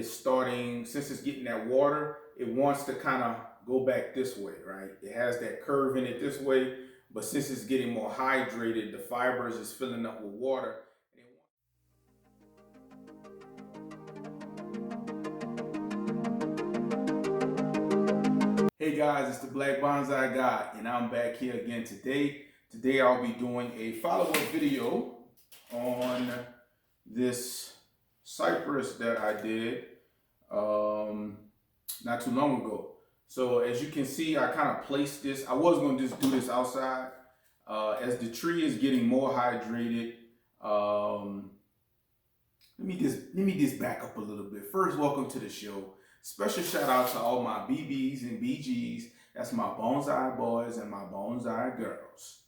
is starting, since it's getting that water, it wants to kind of go back this way, right? It has that curve in it this way, but since it's getting more hydrated, the fibers is filling up with water. Hey guys, it's the Black Bonsai Guy, and I'm back here again today. Today I'll be doing a follow-up video on this cypress that I did not too long ago. So as you can see, I kind of placed this. I was going to just do this outside. As the tree is getting more hydrated, let me just back up a little bit. First, welcome to the show. Special shout out to all my BBs and BGs. That's my bonsai boys and my bonsai girls.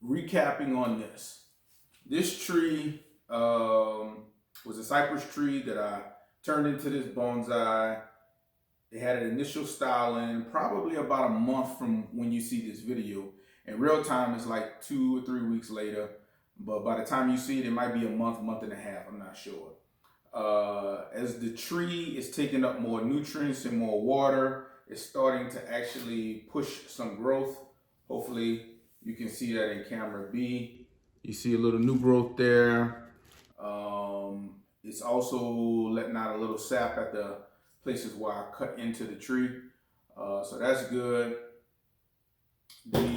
Recapping on this. This tree was a cypress tree that I turned into this bonsai. It had an initial styling probably about a month from when you see this video. In real time, it's like 2 or 3 weeks later. But by the time you see it, it might be a month, month and a half. I'm not sure. As the tree is taking up more nutrients and more water, it's starting to actually push some growth. Hopefully you can see that in camera B. You see a little new growth there. It's also letting out a little sap at the places where I cut into the tree. So that's good. The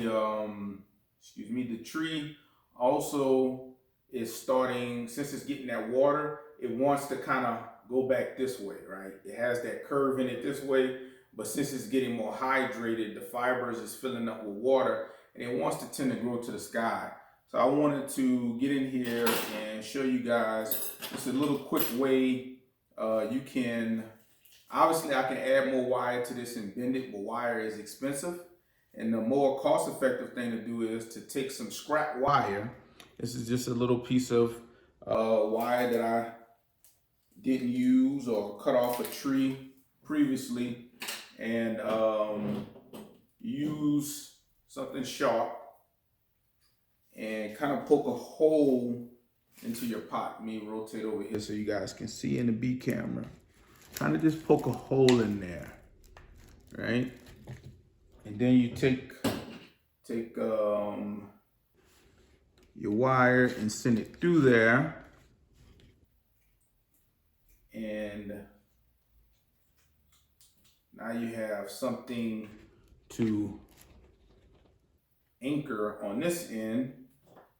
tree also is starting, since it's getting that water, it wants to kind of go back this way, right? It has that curve in it this way, but since it's getting more hydrated, the fibers is filling up with water, and it wants to tend to grow to the sky. So I wanted to get in here and show you guys just a little quick way you can, obviously I can add more wire to this and bend it, but wire is expensive. And the more cost-effective thing to do is to take some scrap wire. This is just a little piece of wire that I didn't use or cut off a tree previously, and use something sharp and kind of poke a hole into your pot. Let me rotate over here so you guys can see in the B camera. Kind of just poke a hole in there, right? And then you take your wire and send it through there. And now you have something to anchor on this end.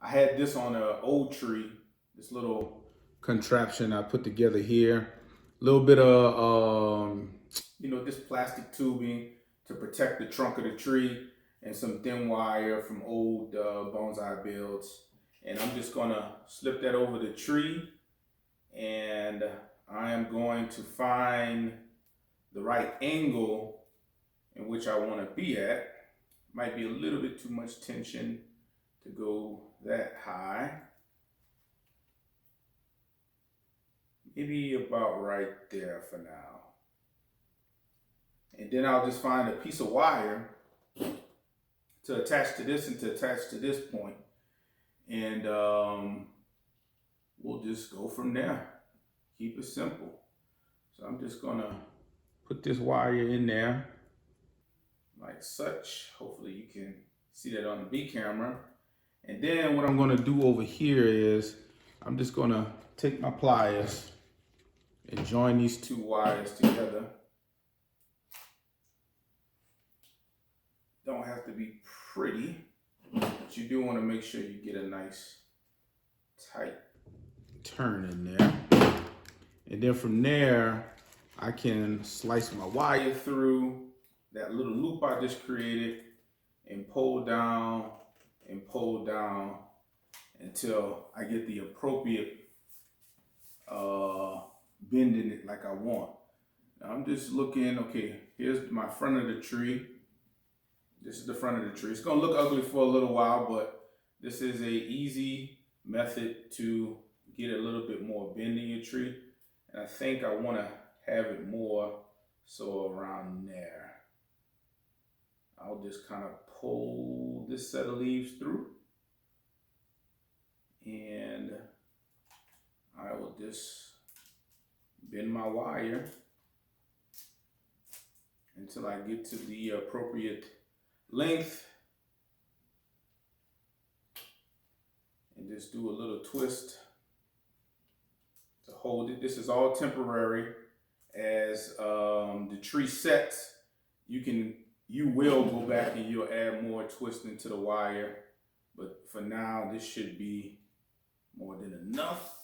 I had this on an old tree, this little contraption I put together here. A little bit of, this plastic tubing to protect the trunk of the tree, and some thin wire from old bonsai builds. And I'm just gonna slip that over the tree, and I am going to find the right angle in which I want to be at. Might be a little bit too much tension to go that high. Maybe about right there for now. And then I'll just find a piece of wire to attach to this and to attach to this point. And we'll just go from there. Keep it simple. So I'm just gonna put this wire in there like such. Hopefully you can see that on the B camera. And then what I'm gonna do over here is I'm just gonna take my pliers and join these two wires together. Don't have to be pretty, but you do want to make sure you get a nice tight turn in there. And then from there, I can slice my wire through that little loop I just created and pull down until I get the appropriate bend in it like I want. Now I'm just looking, okay, here's my front of the tree. This is the front of the tree. It's gonna look ugly for a little while, but this is a easy method to get a little bit more bend in your tree. And I think I wanna have it more so around there. I'll just kind of pull this set of leaves through, and I will just bend my wire until I get to the appropriate length, and just do a little twist to hold it. This is all temporary. As the tree sets, you will go back and you'll add more twisting to the wire, but for now this should be more than enough.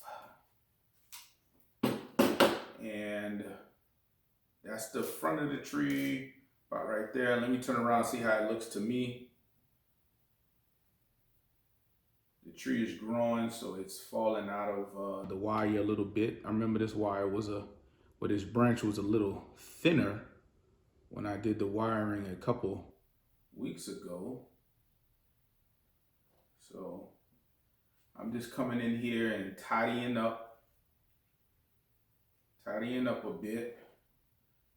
And that's the front of the tree, about right there. Let me turn around and see how it looks to me. The tree is growing, so it's falling out of the wire a little bit. I remember this wire was this branch was a little thinner when I did the wiring a couple weeks ago. So I'm just coming in here and tidying up a bit.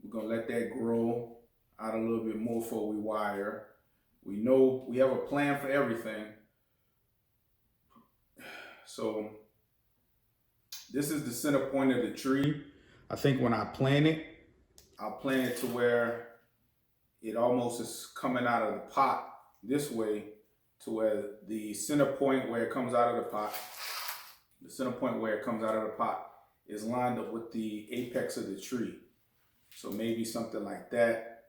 We're gonna let that grow out a little bit more before we wire. We know we have a plan for everything. So this is the center point of the tree. I think when I plant it, I'll plant it to where it almost is coming out of the pot this way, to where the center point where it comes out of the pot, is lined up with the apex of the tree. So maybe something like that.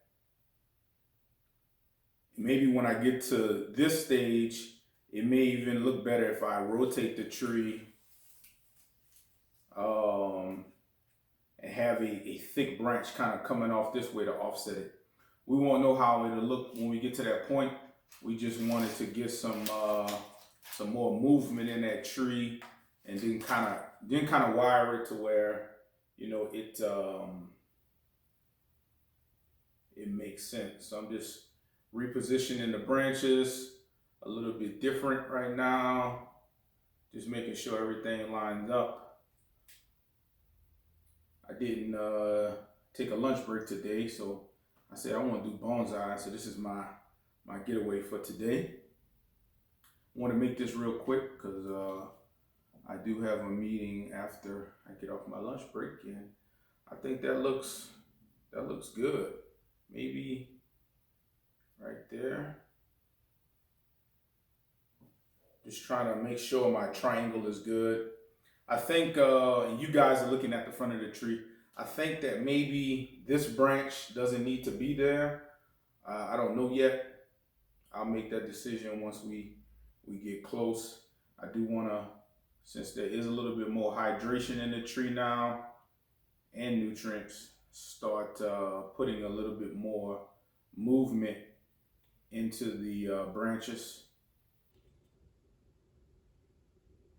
Maybe when I get to this stage, it may even look better if I rotate the tree and have a thick branch kind of coming off this way to offset it. We won't know how it'll look when we get to that point. We just wanted to get some more movement in that tree, and then kind of wire it to where, you know, it makes sense. So I'm just repositioning the branches a little bit different right now, just making sure everything lines up. I didn't take a lunch break today, so I said I want to do bonsai, so this is my getaway for today. I want to make this real quick because I do have a meeting after I get off my lunch break, and I think that looks good. Maybe right there. Just trying to make sure my triangle is good. I think you guys are looking at the front of the tree. I think that maybe this branch doesn't need to be there. I don't know yet. I'll make that decision once we get close. I do want to, since there is a little bit more hydration in the tree now and nutrients, start putting a little bit more movement into the branches.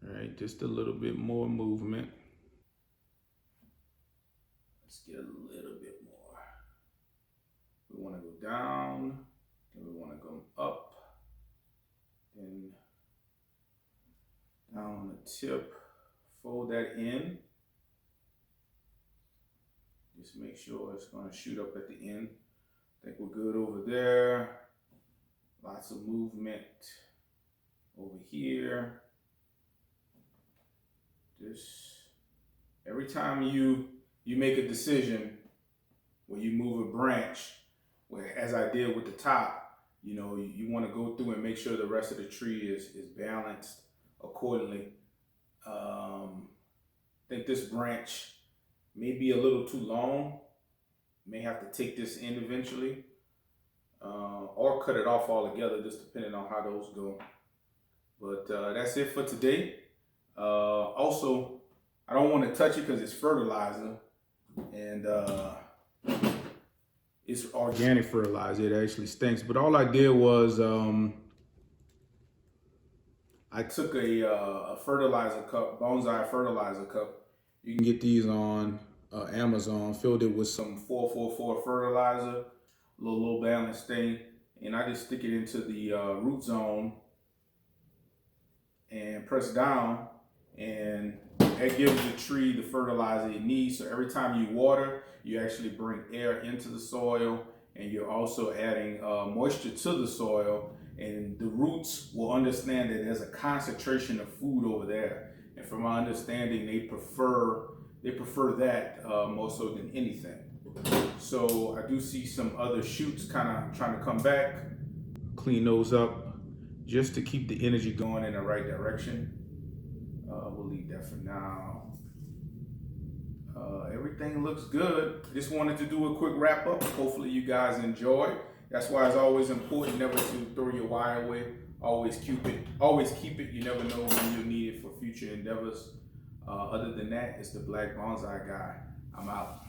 All right, just a little bit more movement. Let's get a little bit more. We want to go down, and we want to go up, then down on the tip, fold that in. Just make sure it's going to shoot up at the end. I think we're good over there. Lots of movement over here. Just every time you make a decision when you move a branch, where, as I did with the top, you know, you want to go through and make sure the rest of the tree is balanced accordingly. I think this branch may be a little too long. May have to take this in eventually, or cut it off altogether, just depending on how those go. But that's it for today. Also, I don't want to touch it because it's fertilizer, and it's organic fertilizer. It actually stinks. But all I did was I took a fertilizer cup, bonsai fertilizer cup. You can get these on Amazon. Filled it with some 444 fertilizer, a low balance thing, and I just stick it into the root zone and press down, and that gives the tree the fertilizer it needs. So every time you water, you actually bring air into the soil, and you're also adding moisture to the soil, and the roots will understand that there's a concentration of food over there, and from my understanding, they prefer that more so than anything. So I do see some other shoots kind of trying to come back. Clean those up just to keep the energy going in the right direction. We'll leave that for now. Everything looks good. Just wanted to do a quick wrap up. Hopefully you guys enjoy. That's why it's always important never to throw your wire away. Always keep it. You never know when you'll need it for future endeavors. Other than that, it's the Black Bonsai Guy. I'm out.